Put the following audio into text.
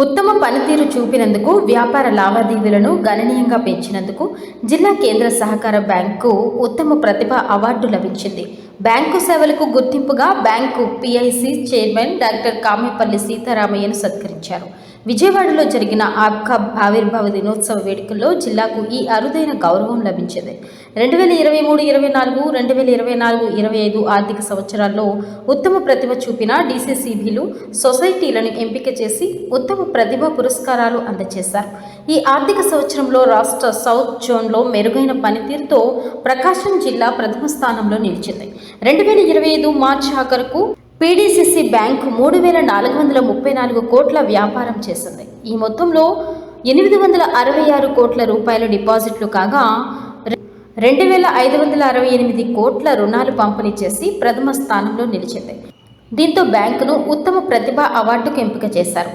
ఉత్తమ పనితీరు చూపినందుకు వ్యాపార లావాదేవీలను గణనీయంగా పెంచినందుకు జిల్లా కేంద్ర సహకార బ్యాంకు ఉత్తమ ప్రతిభ అవార్డు లభించింది. బ్యాంకు సేవలకు గుర్తింపుగా bank PIC chairman doctor Kamepalli సీతారామయ్యను సత్కరించారు. విజయవాడలో జరిగిన ఆవిర్భావ దినోత్సవ వేడుకల్లో జిల్లాకు ఈ అరుదైన గౌరవం లభించింది. 2023-24, 2024-25 ఆర్థిక సంవత్సరాల్లో ఉత్తమ ప్రతిభ చూపిన డీసీసీబీలు, సొసైటీలను ఎంపిక చేసి ఉత్తమ ప్రతిభ పురస్కారాలు అందజేశారు. ఈ ఆర్థిక సంవత్సరంలో రాష్ట్ర సౌత్ జోన్లో మెరుగైన పనితీరుతో ప్రకాశం జిల్లా ప్రథమ స్థానంలో నిలిచింది. 2025 మార్చి ఆఖరుకు పీడీసీసీ బ్యాంకు 3,434 కోట్ల వ్యాపారం చేసింది. ఈ మొత్తంలో 866 కోట్ల రూపాయల డిపాజిట్లు కాగా 2,568 కోట్ల రుణాలు పంపిణీ చేసి ప్రథమ స్థానంలో నిలిచింది. దీంతో బ్యాంకును ఉత్తమ ప్రతిభ అవార్డుకు ఎంపిక చేశారు.